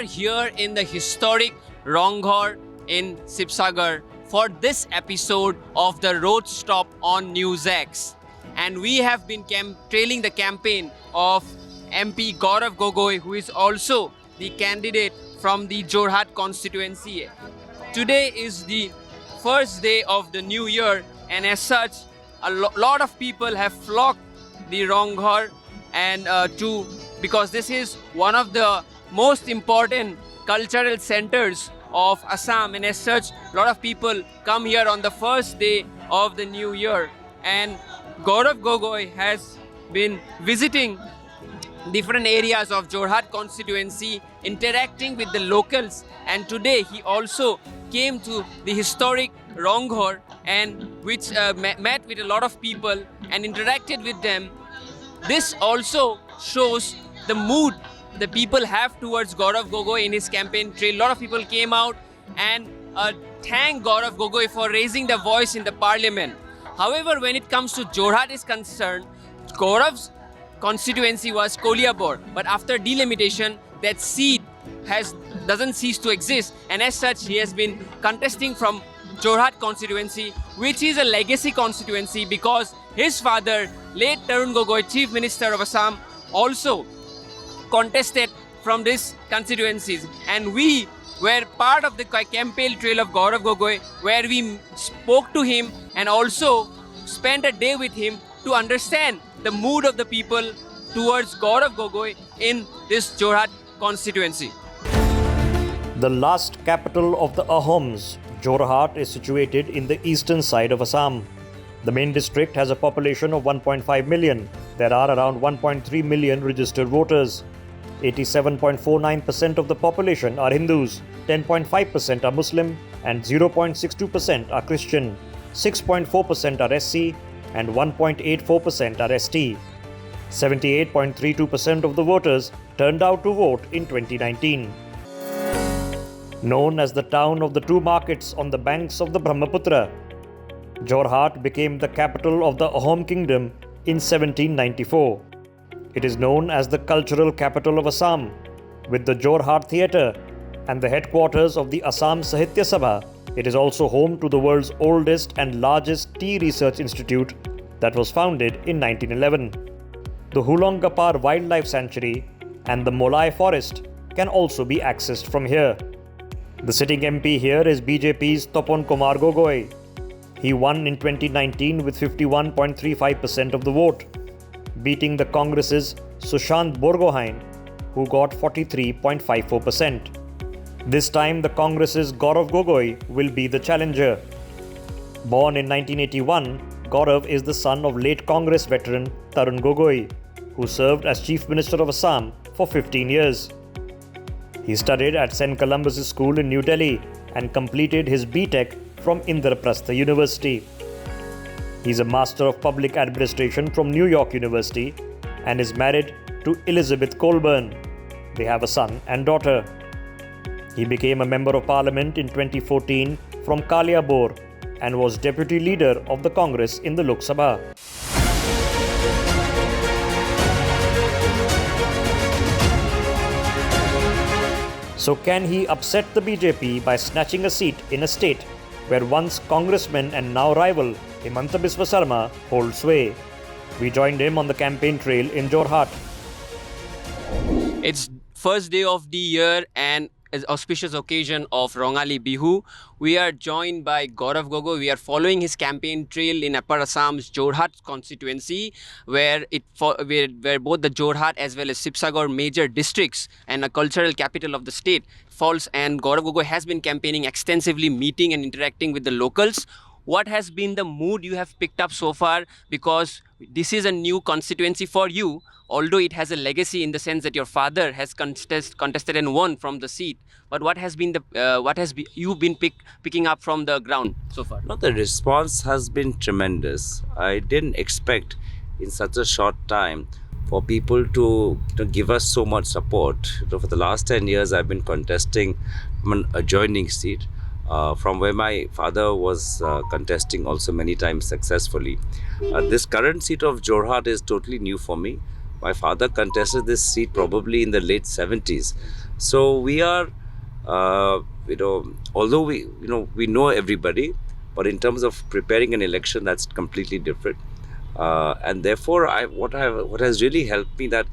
are here in the historic Ronghor in Sibsagar for this episode of the Road Stop on NewsX. And we have been trailing the campaign of MP Gaurav Gogoi, who is also the candidate from the Jorhat constituency. Today is the first day of the new year, and as such, a lot of people have flocked the Ronghor and because this is one of the most important cultural centers of Assam, and as such, a lot of people come here on the first day of the new year. And Gaurav Gogoi has been visiting different areas of Jorhat constituency, interacting with the locals, and today he also came to the historic Ronghor and which met with a lot of people and interacted with them. This also shows the mood the people have towards Gaurav Gogoi in his campaign trail. A lot of people came out and thanked Gaurav Gogoi for raising the voice in the parliament. However, when it comes to Jorhat is concerned, Gaurav's constituency was Koliabor, but after delimitation, that seat doesn't cease to exist, and as such, he has been contesting from Jorhat constituency, which is a legacy constituency because his father, late Tarun Gogoi, Chief Minister of Assam, also contested from this constituencies, and we were part of the campaign trail of Gaurav Gogoi, where we spoke to him and also spent a day with him to understand the mood of the people towards Gaurav Gogoi in this Jorhat constituency. The last capital of the Ahoms, Jorhat, is situated in the eastern side of Assam. The main district has a population of 1.5 million. There are around 1.3 million registered voters. 87.49% of the population are Hindus, 10.5% are Muslim, and 0.62% are Christian. 6.4% are SC, and 1.84% are ST. 78.32% of the voters turned out to vote in 2019. Known as the town of the two markets on the banks of the Brahmaputra, Jorhat became the capital of the Ahom kingdom in 1794. It is known as the cultural capital of Assam, with the Jorhat Theatre and the headquarters of the Assam Sahitya Sabha. It is also home to the world's oldest and largest tea research institute that was founded in 1911. The Hulongapar Wildlife Sanctuary and the Molai Forest can also be accessed from here. The sitting MP here is BJP's Topon Kumar Gogoi. He won in 2019 with 51.35% of the vote, beating the Congress's Sushant Borgohain, who got 43.54%. This time, the Congress's Gaurav Gogoi will be the challenger. Born in 1981, Gaurav is the son of late Congress veteran Tarun Gogoi, who served as Chief Minister of Assam for 15 years. He studied at St. Columbus School in New Delhi and completed his B.Tech from Indraprastha University. He is a Master of Public Administration from New York University and is married to Elizabeth Colburn. They have a son and daughter. He became a Member of Parliament in 2014 from Kaliabor and was Deputy Leader of the Congress in the Lok Sabha. So can he upset the BJP by snatching a seat in a state where once congressman and now rival Himanta Biswa Sarma hold sway? We joined him on the campaign trail in Jorhat. It's first day of the year and an auspicious occasion of Rongali Bihu. We are joined by Gaurav Gogoi. We are following his campaign trail in Upper Assam's Jorhat constituency, where both the Jorhat as well as Sibsagar major districts and a cultural capital of the state falls. And Gaurav Gogoi has been campaigning extensively, meeting and interacting with the locals. What has been the mood you have picked up so far? Because this is a new constituency for you, although it has a legacy in the sense that your father has contested and won from the seat. But what has been you been picking up from the ground so far? No, the response has been tremendous. I didn't expect in such a short time for people to give us so much support. For the last 10 years, I've been contesting from an adjoining seat. From where my father was contesting also many times successfully. This current seat of Jorhat is totally new for me. My father contested this seat probably in the late 70s. So we are, although we know everybody, but in terms of preparing an election, that's completely different. And therefore, what has really helped me that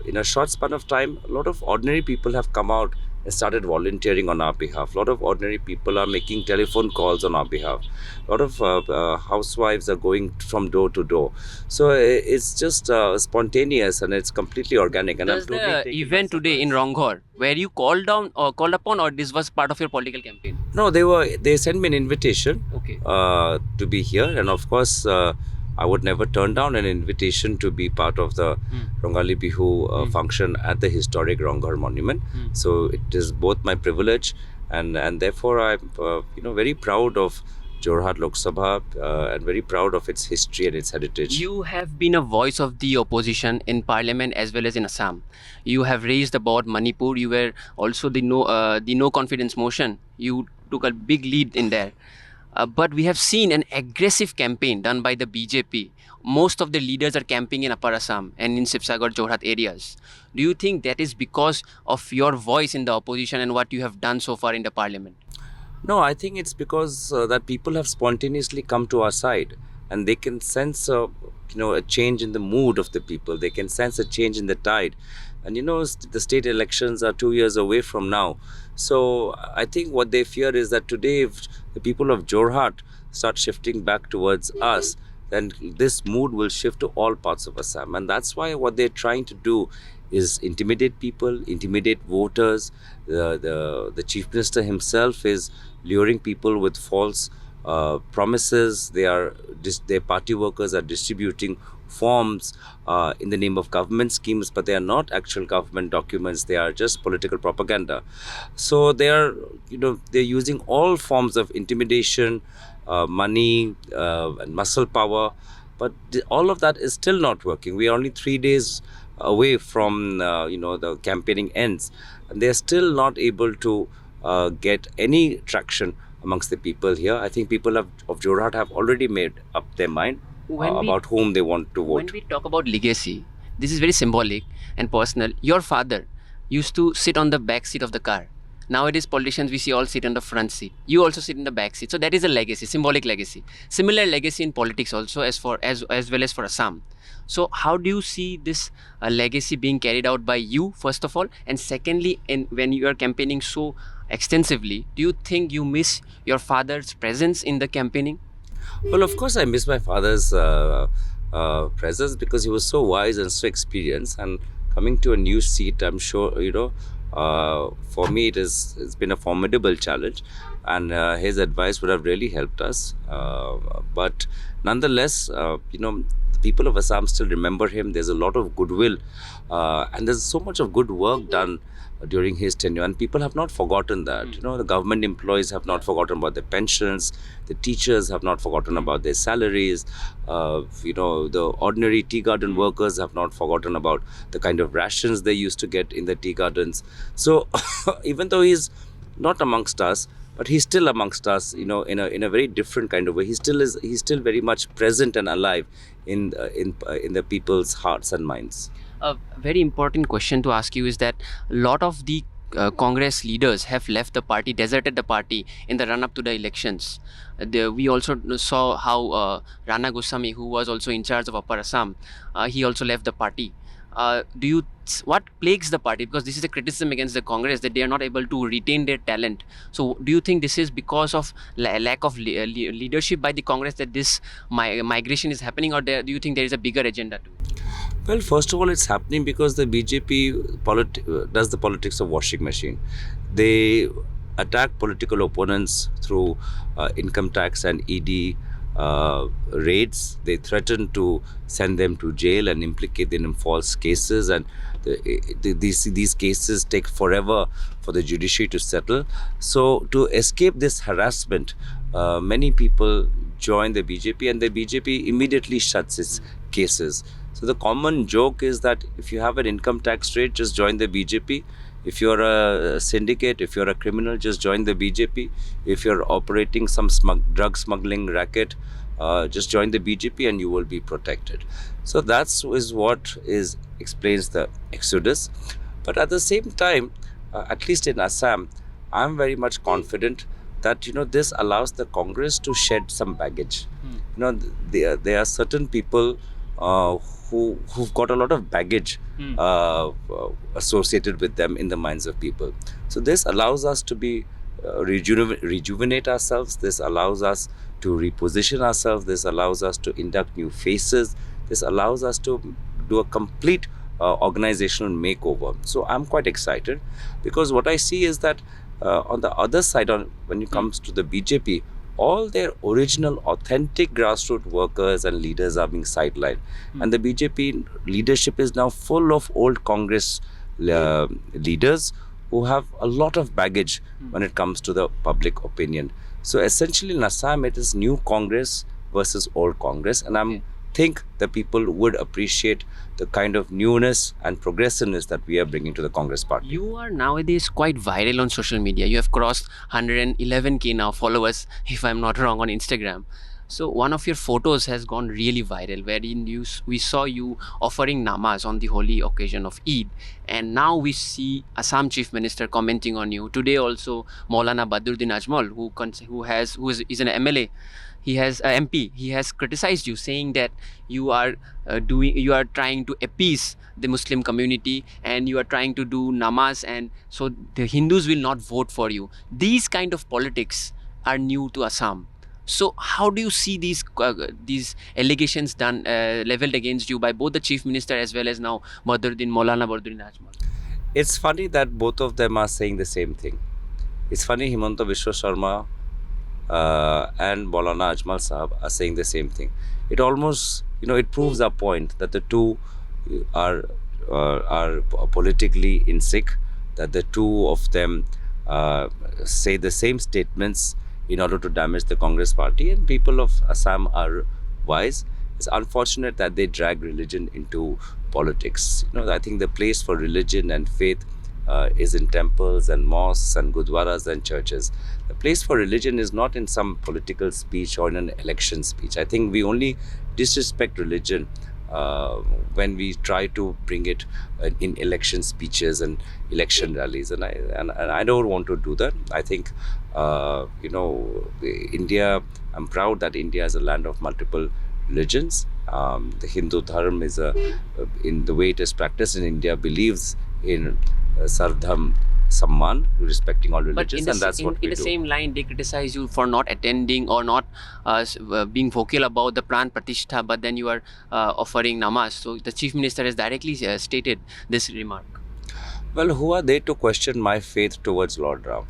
in a short span of time, a lot of ordinary people have come out and started volunteering on our behalf. A lot of ordinary people are making telephone calls on our behalf. A lot of housewives are going from door to door. So it's just spontaneous and it's completely organic. And Does I'm totally the taken by event today in surprise. Ronghor, were you called down or called upon, or this was part of your political campaign? No, they sent me an invitation Okay. to be here, and of course, I would never turn down an invitation to be part of the Rongali Bihu function at the historic Ronghar Monument. So it is both my privilege, and therefore I'm very proud of Jorhat Lok Sabha and very proud of its history and its heritage. You have been a voice of the opposition in parliament as well as in Assam. You have raised about Manipur. You were also the no confidence motion. You took a big lead in there. But we have seen an aggressive campaign done by the BJP. Most of the leaders are camping in Upper Assam and in Sibsagar, Jorhat areas. Do you think that is because of your voice in the opposition and what you have done so far in the parliament? No, I think it's because that people have spontaneously come to our side, and they can sense a change in the mood of the people. They can sense a change in the tide, and the state elections are 2 years away from now. So I think what they fear is that today, if the people of Jorhat start shifting back towards us, then this mood will shift to all parts of Assam, and that's why what they're trying to do is intimidate people, intimidate voters. The chief minister himself is luring people with false promises. Their party workers are distributing forms in the name of government schemes, but they are not actual government documents. They are just political propaganda. So they're using all forms of intimidation, money, and muscle power. But all of that is still not working. We are only 3 days away from the campaigning ends, and they're still not able to get any traction amongst the people here. I think people of Jorhat have already made up their mind about whom they want to When vote. we talk about legacy, this is very symbolic and personal. Your father used to sit on the back seat of the car. Nowadays, politicians we see all sit on the front seat. You also sit in the back seat. So that is a legacy, symbolic legacy. Similar legacy in politics also, as well as for Assam. So how do you see this legacy being carried out by you, first of all, and secondly, when you are campaigning so extensively, do you think you miss your father's presence in the campaigning? Well, of course, I miss my father's presence because he was so wise and so experienced. And coming to a new seat, I'm sure for me it's been a formidable challenge, and his advice would have really helped us. But nonetheless, the people of Assam still remember him. There's a lot of goodwill, and there's so much of good work done during his tenure, and people have not forgotten that. The government employees have not forgotten about their pensions, the teachers have not forgotten about their salaries, the ordinary tea garden workers have not forgotten about the kind of rations they used to get in the tea gardens. So even though he's not amongst us, but he's still amongst us, in a very different kind of way. He's still very much present and alive in the people's hearts and minds. A very important question to ask you is that a lot of the Congress leaders have left the party, deserted the party in the run up to the elections. We also saw how Rana Goswami, who was also in charge of Upper Assam, he also left the party. What plagues the party? Because this is a criticism against the Congress that they are not able to retain their talent. So do you think this is because of lack of leadership by the Congress that this migration is happening, or do you think there is a bigger agenda too? Well, first of all, it's happening because the BJP does the politics of washing machine. They attack political opponents through income tax and ED raids. They threaten to send them to jail and implicate them in false cases, and these cases take forever for the judiciary to settle. So to escape this harassment, many people join the BJP, and the BJP immediately shuts its cases. So the common joke is that if you have an income tax rate, just join the BJP. If you're a syndicate, if you're a criminal, just join the BJP. If you're operating some drug smuggling racket, just join the BJP and you will be protected. So that's what explains the exodus. But at the same time, at least in Assam, I'm very much confident that this allows the Congress to shed some baggage. There are certain people who've got a lot of baggage associated with them in the minds of people. So this allows us to be rejuvenate ourselves. This allows us to reposition ourselves. This allows us to induct new faces. This allows us to do a complete organizational makeover. So I'm quite excited, because what I see is that on the other side, when it comes to the BJP, all their original authentic grassroots workers and leaders are being sidelined. And the BJP leadership is now full of old Congress leaders who have a lot of baggage when it comes to the public opinion. So essentially in Assam, it is new Congress versus old Congress. And I think the people would appreciate the kind of newness and progressiveness that we are bringing to the Congress party. You are nowadays quite viral on social media. You have crossed 111k now followers, if I'm not wrong, on Instagram. So one of your photos has gone really viral, wherein we saw you offering namaz on the holy occasion of Eid, and now we see Assam Chief Minister commenting on you. Today also Maulana Badruddin Ajmal, who is an MLA, he has MP. He has criticized you, saying that you are trying to appease the Muslim community and you are trying to do namaz, and so the Hindus will not vote for you. These kind of politics are new to Assam. So how do you see these allegations done leveled against you by both the Chief Minister as well as now Maulana Badruddin Ajmal? It's funny that both of them are saying the same thing. It's funny Himanta Biswa Sharma and Maulana Ajmal Sahab are saying the same thing. It almost, it proves our point that the two are politically in sync, that the two of them say the same statements in order to damage the Congress party, and people of Assam are wise. It's unfortunate that they drag religion into politics. I think the place for religion and faith is in temples and mosques and gurdwaras and churches. The place for religion is not in some political speech or in an election speech. I think we only disrespect religion when we try to bring it in election speeches and election rallies, and I don't want to do that. I think India, I'm proud that India is a land of multiple religions. The Hindu Dharma is in the way it is practiced in India, believes in Sardham Samman, respecting all religions, and that's what we do. In the same line, they criticize you for not attending or not being vocal about the Pran Pratishtha, but then you are offering namaz. So the Chief Minister has directly stated this remark. Well, who are they to question my faith towards Lord Ram?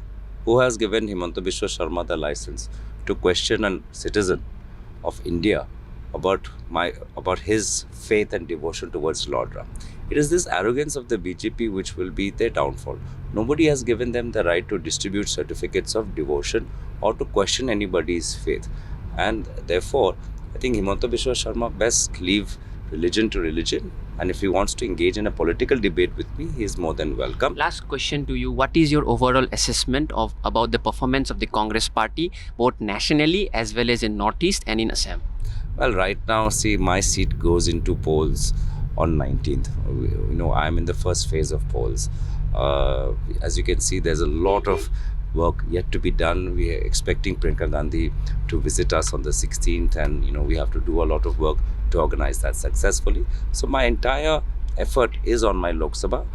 Who has given Himanta Biswa Sharma the license to question a citizen of India about his faith and devotion towards Lord Ram? It is this arrogance of the BJP which will be their downfall. Nobody has given them the right to distribute certificates of devotion or to question anybody's faith. And therefore, I think Himanta Biswa Sharma best leave religion to religion. And if he wants to engage in a political debate with me, he is more than welcome. Last question to you. What is your overall assessment about the performance of the Congress party, both nationally as well as in Northeast and in Assam? Well, right now, see, my seat goes into polls on 19th. I'm in the first phase of polls. As you can see, there's a lot of work yet to be done. We are expecting Priyanka Gandhi to visit us on the 16th, and we have to do a lot of work to organize that successfully. So my entire effort is on my Lok Sabha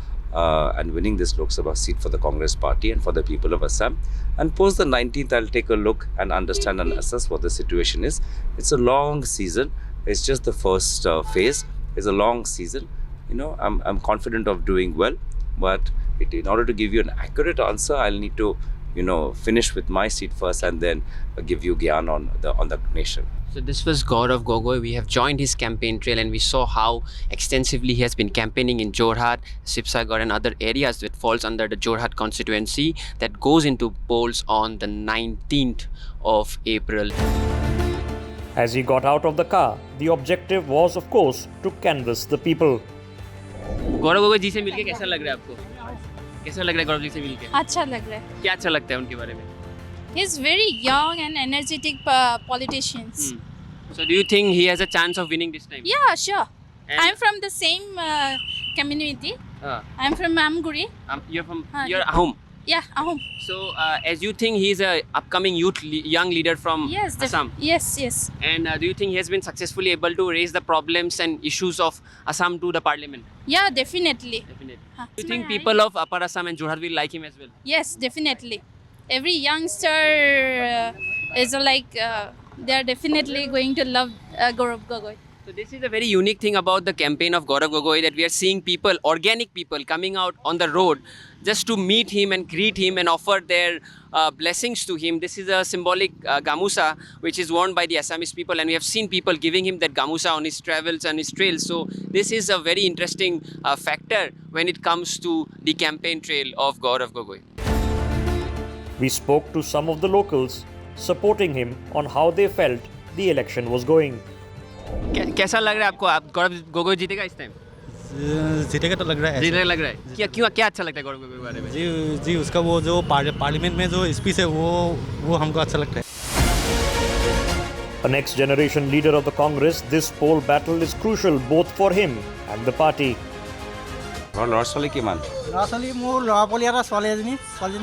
and winning this Lok Sabha seat for the Congress party and for the people of Assam. And post the 19th, I'll take a look and understand and assess what the situation is. It's a long season. It's just the first phase. It's a long season. I'm confident of doing well, but in order to give you an accurate answer, I'll need to finish with my seat first and then give you gyan on the nation. So this was Gaurav Gogoi. We have joined his campaign trail and we saw how extensively he has been campaigning in Jorhat, Sibsagar and other areas that falls under the Jorhat constituency that goes into polls on the 19th of April. As he got out of the car, the objective was, of course, to canvass the people. Gaurav Gogoi जी से मिलके कैसा लग रहा है आपको? कैसा लग रहा है गौरव जी से मिलके? अच्छा लग रहा है. क्या अच्छा लगता है उनके बारे में? He is very young and energetic politician. So do you think he has a chance of winning this time? Yeah, sure. And- I'm from the same community. I'm from Amguri. You're from Huh, you're yeah. Ahom. Yeah, Ahom. So, as you think he's a upcoming young leader from Yes, Assam, yes. and do you think he has been successfully able to raise the problems and issues of Assam to the parliament? Yeah, definitely. Definitely. Huh. Do you think people of Upper Assam and Jorhat will like him as well? Yes, definitely. Every youngster is they are definitely going to love Gaurav Gogoi. So this is a very unique thing about the campaign of Gaurav Gogoi, that we are seeing people, organic people, coming out on the road just to meet him and greet him and offer their blessings to him. This is a symbolic gamusa which is worn by the Assamese people, and we have seen people giving him that gamusa on his travels and his trails. So this is a very interesting factor when it comes to the campaign trail of Gaurav Gogoi. We spoke to some of the locals supporting him on how they felt the election was going. कैसा लग रहा है आपको? आप गौरव गोगोई जीतेगा इस time? जीतेगा तो लग रहा है जीतने लग रहा है। क्या अच्छा लगता है गौरव गोगोई के बारे में? जी उसका वो जो पार्लियामेंट में जो स्पीच है वो हमको अच्छा लगता है। A next generation leader of the Congress, this poll battle is crucial both for him and the party. ল'ৰা ছোৱালী কিমান? ল'ৰা ছোৱালী মোৰ ল'ৰা পোৱালি এটা ছোৱালী এজনী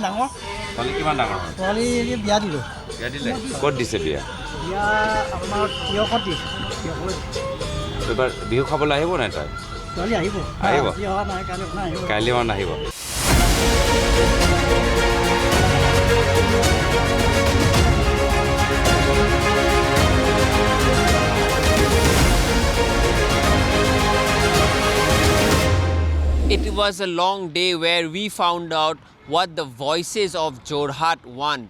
ডাঙৰ। ছোৱালী কিমান ডাঙৰ হ'ল? ছোৱালী বিয়া দিলোঁ। বিয়া দিলে? ক'ত দিছে বিয়া? বিয়া আপোনাৰ তিয়কত দিছে। এইবাৰ বিহু খাবলৈ আহিব নাই তাই? ছোৱালী আহিব। আহিব? আজি অহা নাই, কাইলৈ আহিব। কাইলৈ মান আহিব। It was a long day where we found out what the voices of Jorhat want.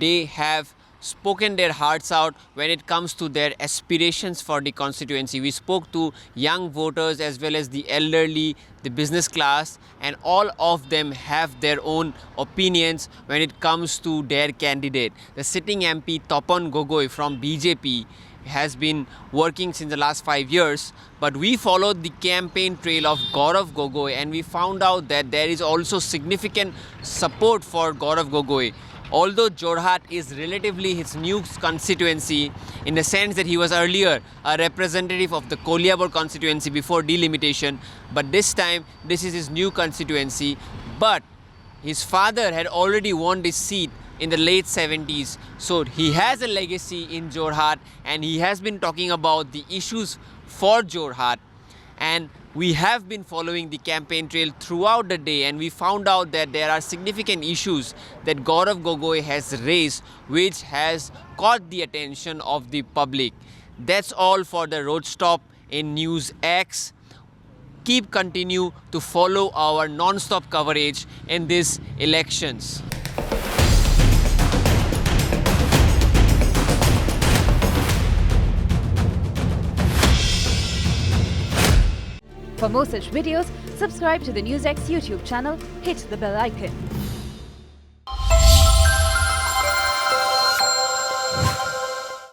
They have spoken their hearts out when it comes to their aspirations for the constituency. We spoke to young voters as well as the elderly, the business class, and all of them have their own opinions when it comes to their candidate. The sitting MP Tapan Gogoi from BJP has been working since the last 5 years, but we followed the campaign trail of Gaurav Gogoi and we found out that there is also significant support for Gaurav Gogoi. Although Jorhat is relatively his new constituency in the sense that he was earlier a representative of the Koliabor constituency before delimitation, but this time this is his new constituency. But his father had already won this seat in the late 70s, so he has a legacy in Jorhat and he has been talking about the issues for Jorhat. And we have been following the campaign trail throughout the day and we found out that there are significant issues that Gaurav Gogoi has raised which has caught the attention of the public. That's all for the road stop in NewsX. Continue to follow our non-stop coverage in these elections. For more such videos, subscribe to the NewsX YouTube channel, hit the bell icon.